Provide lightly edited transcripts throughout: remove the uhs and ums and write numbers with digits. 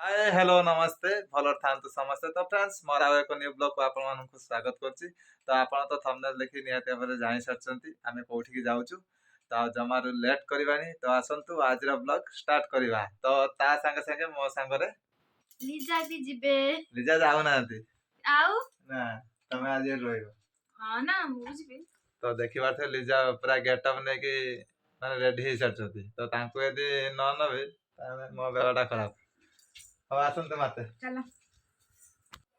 Hi hello नमस्ते भल था समस्ते तो फ्रेंड्स मोर आउ एक न्यू ब्लॉग को आपण मानक स्वागत करछि। तो आपण तो थंबनेल देखि निहाती भाबरे जानि सारछंती आमे कोठी की जाउछु। तो जमार लेट करबानी तो आसंतु आज रो ब्लॉग स्टार्ट करबा। तो ता संगे संगे मो संगरे लिजा भी जिबे लिजा जाउ नांती आउ ना तमे आज रहइबो। हां ना मु जिबे तो देखिबा थे लिजा पूरा गेटअप ने कि माने रेडी हे सारछंती। तो तांको यदि न नबे ताने मो बेवाटा खराब हो आसंतु माते चलो।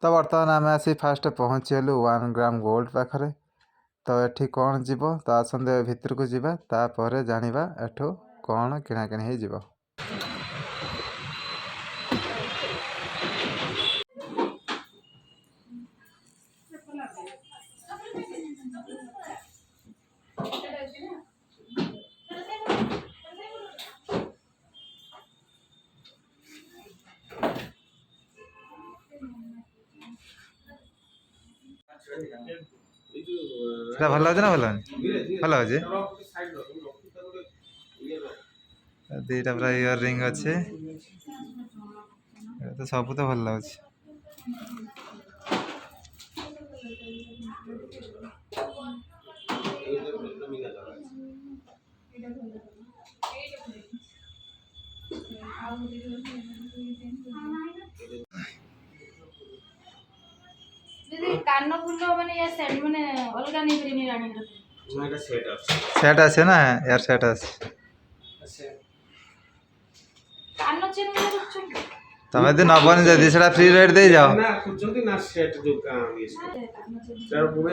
तो बर्तमान आम आसी फास्ट पहुँचीगलु 1 ग्राम गोल्ड पाखरे। तो एठी कौन जीव तो आसंदे भितर को जीवा तापर जानिबा एठो कौन किणाकिणी हे जीव। ସେଟା ଭଲ ଅଛି ନା ଭଲ ଅଛି ଭଲ ଅଛି ଦିଟା ପୁରା ଇୟର ରିଙ୍ଗ ଅଛି ତ ସବୁ ତ ଭଲ ଲାଗୁଛି। कान फुल माने या सेट माने अलगा नहीं करी रानी ना এটা সেট আছে না এর সেট আছে कान चेन में रखछ তুমি যদি নবনি যদি সেটা ফ্রি রেট দেই যাও না খুঁজছি না সেট जो काम है सर पूरा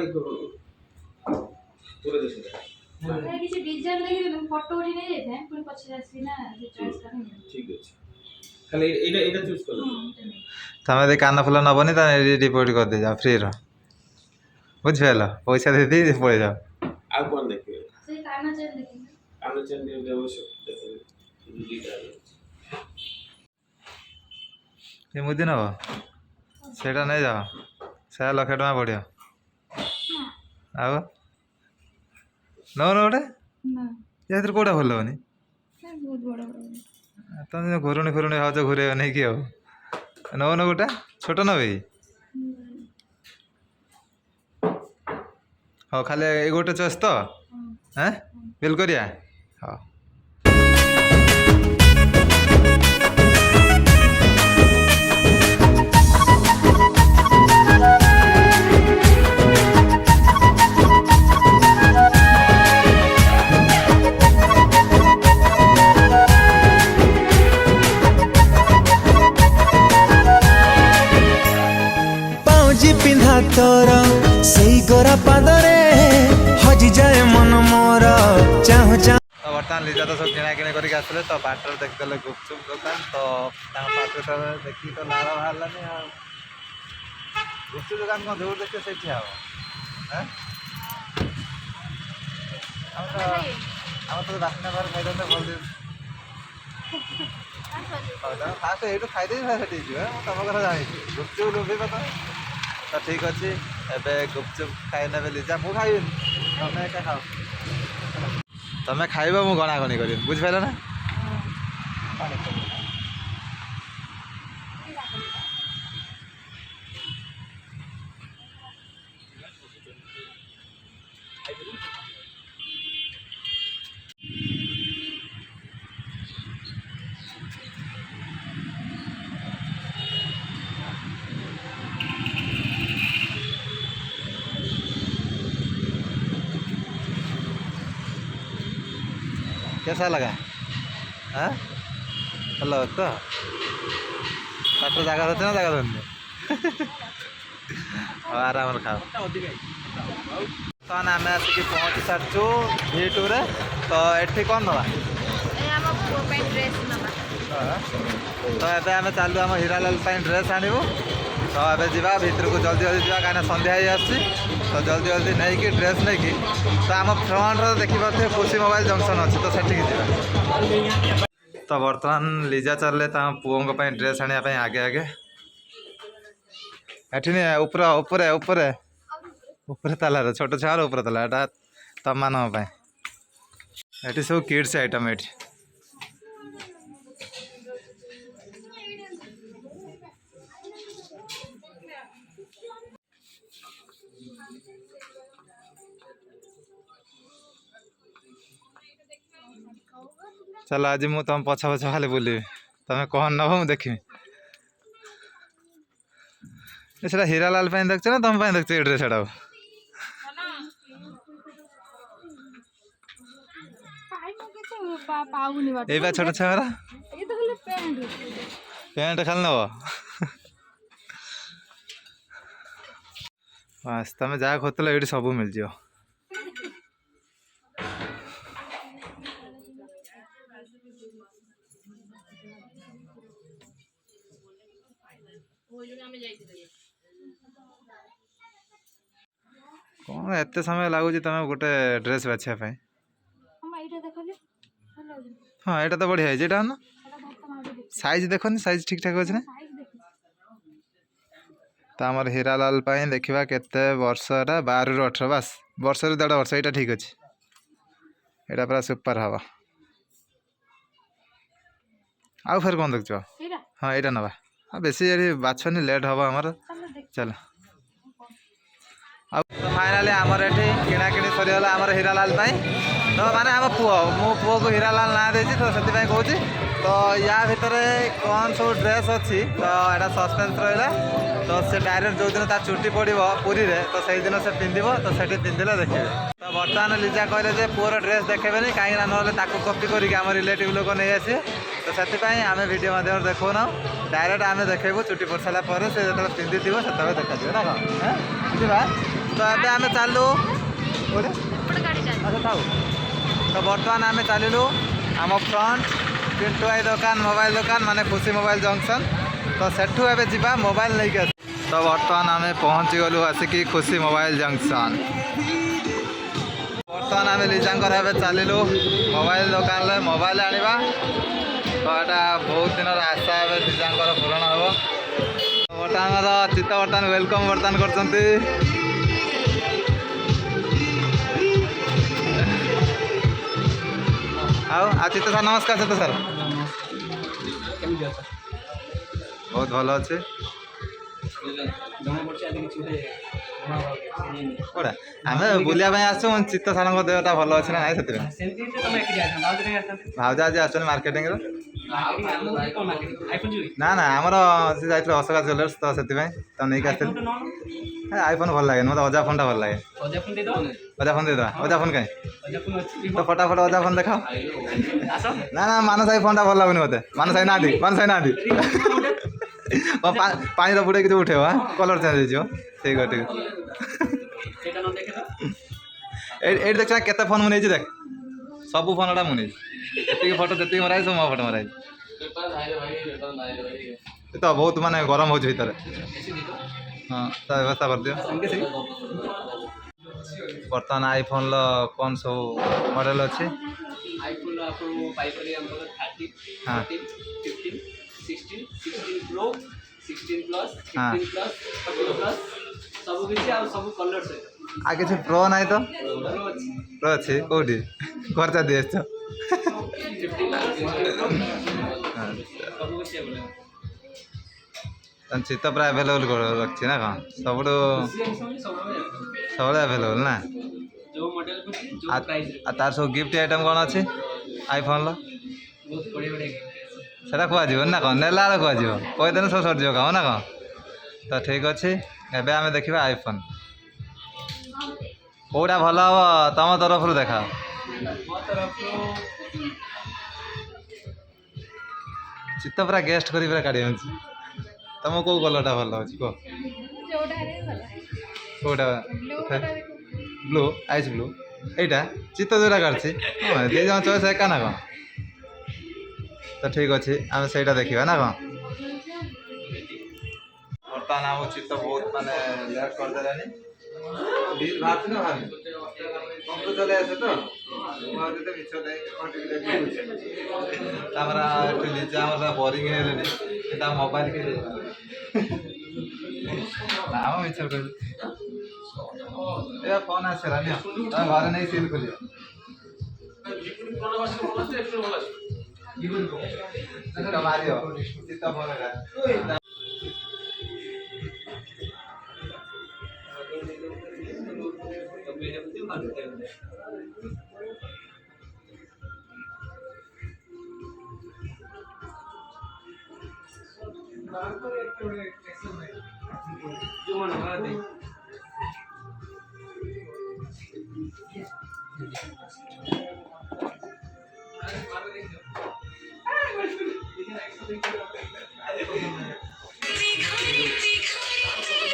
पूरे देश मैं किसी डिजाइन देखि देलु फोटो उठी नहीं जाते हैं पुनी पछे आसी ना जे चॉइस करनी ठीक আছে খালি এটা চুজ করো তুমি যদি কান ফুল নবনি তাহলে রিপোর্ট করে দিয়ে যাও ফ্রি র বুঝিপারল পয়সা দিয়ে দিয়ে পড়ে যাও। আর কোন দেখবে से कान चेन देखि কালো চেন দিয়ে অবশ্য দেখো দুইটা ଏମିତି ନେବ ସେଇଟା ନେଇଯାଅ ସେ 1,00,000 ଟଙ୍କା ପଡ଼ିବ ଆଉ ନେଉନ ଗୋଟେ ना ଏଥିରେ କେଉଁଟା ଭଲ ହେବନି बहुत बड़ा बड़ा ତମେ ଘୁରୁଣି ଫୁରୁଣି ଭାଉଛ ଘୁରେଇବ ନେଇକି ଆଉ ନେଉନ ଗୋଟେ ଛୋଟ ନେବେ କି ହଉ ଖାଲି ଏଇ ଗୋଟେ ଚଏସ୍ ତ ହଁ ବିଲ୍ କରିବା ହଉ। पिंधा तोर सही गोरा पादरे हजि जाए मन मोर चाहू चाहू। तो बर्तमान लिजा तो सब किଣା किणी करके आसले तो बाटर देखिदेले गुपचुप दुकान तो पाखे देखी तो लाल बाहरलानी गुपचुप दुकान कौन जो देखते से हम तो बासना बाहर खाई भल फास्ट ये खाईदे तुम कथा जानी गुपचुप लुभेब तो ठीक अच्छे एबे गुपचुप खाई ने लिजा मु खाई तुम्हें एका खाओ तुम्हें खाइब मु गणागणी कर बुझिपार ना कैसा लगा हाँ भल तो पाठ जगह धरते ना जगह धरने आराम खाओ तो आम आसिक पहुँची सारचु V2 रे तो ये कौन नवा तो ये आम चलू आम हीरालाल ड्रेस आणबू तो ये जा भितर को जल्दी जल्दी जा कहीं सन्ध्या ही आसी तो जल्दी जल्दी नहीं कि ड्रेस नहीं कि तो आम फ्रंट देखी पारे खुशी मोबाइल जंक्शन अच्छी तो सेठी जा तो बर्तमान लिजा चलले पुओं ड्रेस आने आगे आगे एठी ऊपर ऊपर ऊपर ऊपर तालार छोट छुआर ऊपर ताला एटा तम मान ये सब किड्स आइटम ये चल आज मु तुम पछ पछ खाली बुलि तुम कौन नब मुझे देखी से हीरालाल देखछ ना तुम देखछ ये ड्रेस ये छोट छुआ पैंट खाली नब बस तुम जहाँ खोजल ये सब मिल जाओ कौन एत समय लगुच तुम गोटे ड्रेस बाछा हाँ यहाँ तो बढ़िया है ना साइज देखनी साइज ठीक ठाक अच्छे ना तो आमर हीरालाल देखा केते वर्षटा 12 ରୁ 18 बस वर्ष रू 1.5 वर्ष यहाँ ठीक अच्छे यहाँ पूरा सुपर हम आउ फिर कौन देख हाँ यहाँ नवा हाँ बेसी ये बाछनी लेट हम आमर चल फाइनाली आमर ये किणाकिणी सरीगला आमर हीरालाल तो माने आम पुओ मो पुओ को हीरालाल ना दे तो से कहूँ तो या भितर कौन सब ड्रेस अच्छी तो यहाँ सस्पेन्स रहा तो से डायरेक्ट जो दिन तार चुटी पड़ो पुरी रे तो से दिन से पिंध तो से पिंधिले देखिए तो बर्तमान लिजा कहले पुअर ड्रेस देखे कहीं ना कॉपी करके आम रिलेटिव लोक नहीं आसे तो से आम वीडियो माध्यम देखो ना डायरेक्ट आम देखेबू चुटी पड़ सारापर से जो पिंधि थी से देखा ना कौन तो ये आम चलू अच्छा था तो बर्तमान आम चलू आम फ्रंट पिंटू भाई दुकान मोबाइल दुकान माने खुशी मोबाइल जंक्शन तो सेठू एबे जीवा मोबाइल नहीं के तो बर्तमान आम पहुँची गलु आसिकी खुशी मोबाइल जंक्शन बर्तमान आम लिजांकर एबे चलिलु मोबाइल दुकान ले मोबाइल आनिबा तो यहाँ बहुत दिन आशा ए लिजांकर पूरण हम बर्तमान चित्त बर्तमान वेलकम बर्तमान करछंती आ चित्त सर नमस्कार चित्त सर बहुत भल अच्छे कौटा आम बुलाया आसु चित्त सार देहटा भल अच्छे ना से भावजा आज आस मार्केटिंग ना ना आमर से जाइए अशोका ज्वेलर्स तो से तो नहीं आसती आईफोन भल लगे मतलब अजा फोन टा भल लगे अजा फोन देदेवा अजा फोन कहीं तो फटाफट अजा फोन देखा ना ना मानस भाई फोन टा भल लगुनि मत मानस भाई ना दी पानी बुड़े कि उठे कलर चेंज हो गटे ये देख केते फोन मुझे देख सब फोन टा मुझे जी फोटो जी मराई सब मो फोटो मराई तो बहुत माने गरम हो भीतर हाँ तो व्यवस्था कर दियो बर्तमान आईफोन लो कौन सब मॉडल अच्छे आईफोन आपको पाई परिया हमको 30 हाँ 15 16 16 प्रो 16 प्लस हाँ 15 प्लस 14 प्लस सब किसी आ सब कलर से आ किसी प्रो नहीं तो प्रो अच्छी प्रो अच्छे कौटी खर्चा दिए तो 15 चित्त पूरा एभेलेबल रखी ना कौन सब सब एभेलेबल ना जो मॉडल को जो प्राइस तार सब गिफ्ट आइटम कौन अच्छे आईफोन लो बहुत बढ़िया सेटा कह ना कौन नेला कह कहीदेने सब सरीज कह ना कौन तो ठीक अच्छे एबे आम देखा आईफोन कौटा भल हम तुम तरफ देखा मो तरफ चित्त पूरा गेस्ट कर काढ़ी तुम कौ कलरटा भल लगे कह कौटा ब्लू आइस ब्लू यहाँ चित्त जोड़ा काढ़ी दी जन चॉइस एका ना कौन तो ठीक अच्छे आम से देखा ना कौन बर्तमान आम चित्त बहुत माने लेट करदे बाहर ना बाहर चले आसे तो बोरिंग है मोबाइल के फोन आसला घर नहीं सील खोल मार चित्त फोन जो मन होगा दे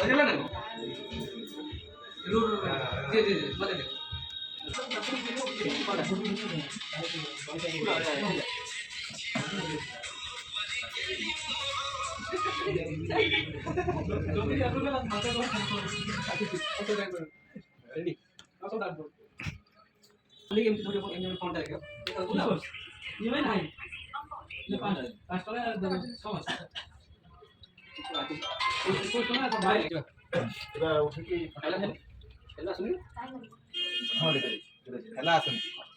अगला ना दे दे दे मत दे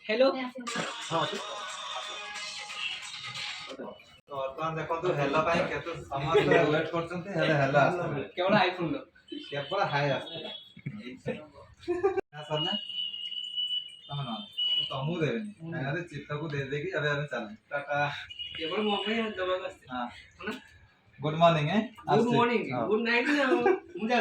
हेलो तो वर्तमान देखो हेलो पाई केते समस्त वेट करछन्ते हेले हेलो आसले केवल आईफोन लो केवल हाय आसले ना सरना तमन तमु देबेनी अरे चित्त को दे देगी अबे हम चल टाटा केवल मोबाइल दबा बस हां है ना गुड मॉर्निंग है गुड मॉर्निंग गुड नाइट ना मुझे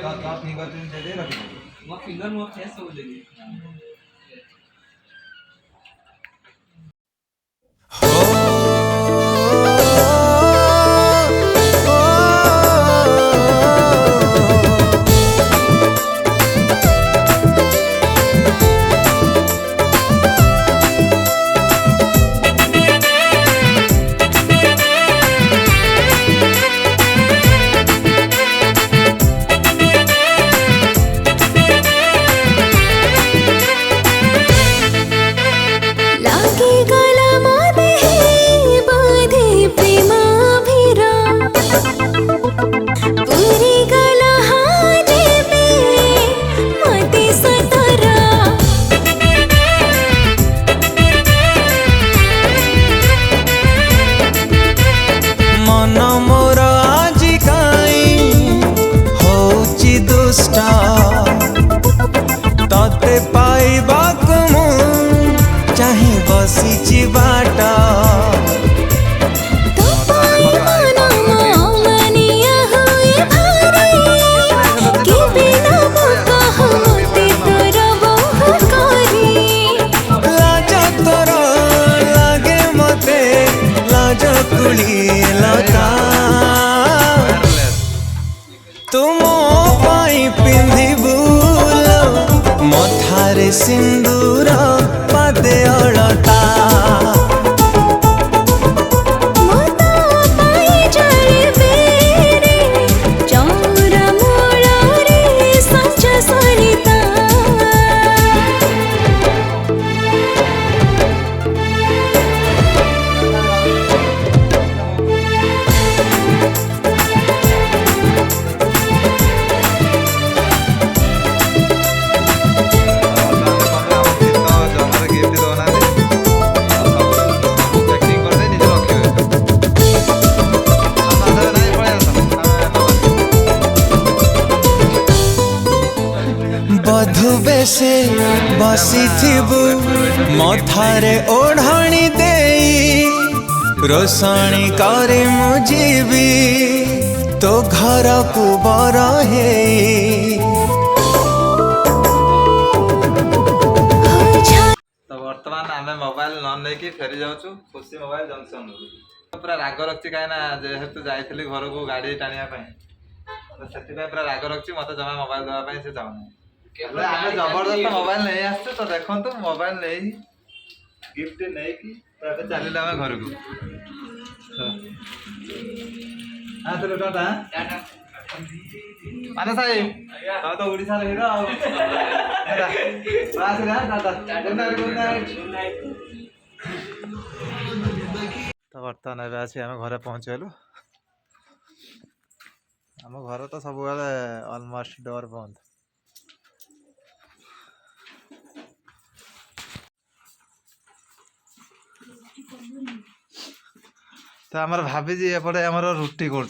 तो फिंगरप्रिंट दे दे रखो वो फिंगर वो फेस हो देगी लागे गला मादे बाधे प्रेमाभिरा पूरी गला हाजे पे मते सतरा मन मोर आजि काई होची दुष्ट तते पाइबाकु मु चाहे बसिची बाट तो पाई मन मानिया हुए भारी के बिना मुका होते तोरा बहु करी लाज तोर लागे मते लाज कुलिलता तुम पाई पिंधि बुल मथारे सिंदूर पादे अलता मोता पाई जळे बेरे चौरा मोळा रे संच सरिता बधु बेसे बसिथिबु मथारे ओढ़णी देई रोषणी करे मुझीबी तो घर को बर हेई तो वर्तमान आमे मोबाइल न लेके फेरी जाउछु खुशी मोबाइल जंक्शन पूरा राग रखछि काहे ना जेहेतु जाइथिली घर को गाड़ी टाणिया पई तो सेति पे पूरा राग रखछि मते जमा मोबाइल देबा पई से जाउनी केवल आमे जबरदस्त मोबाइल नै आछे तो देखंतु मोबाइल नै गिफ्ट नै की तो चलिला आमे घर को हां तो टाटा टाटा माने साई तो तो ओडिसा रे हिरो बास रे टाटा गुड नाइट तो बर्तमान एबे आसी आमे घरे पहुंचेलु आम घर तो सब अलमोस्ट डोर बंद तो आमर भाभी एपटे आमर रुटी कर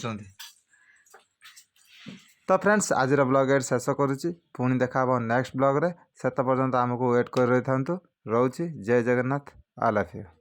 तो फ्रेंड्स आज ब्लॉग एड शेष करुच्ची पुणी देखा नेक्स्ट ब्लॉग रे सेत पर्यंत आमको वेट कर रही था रोची जय जगन्नाथ। I love you.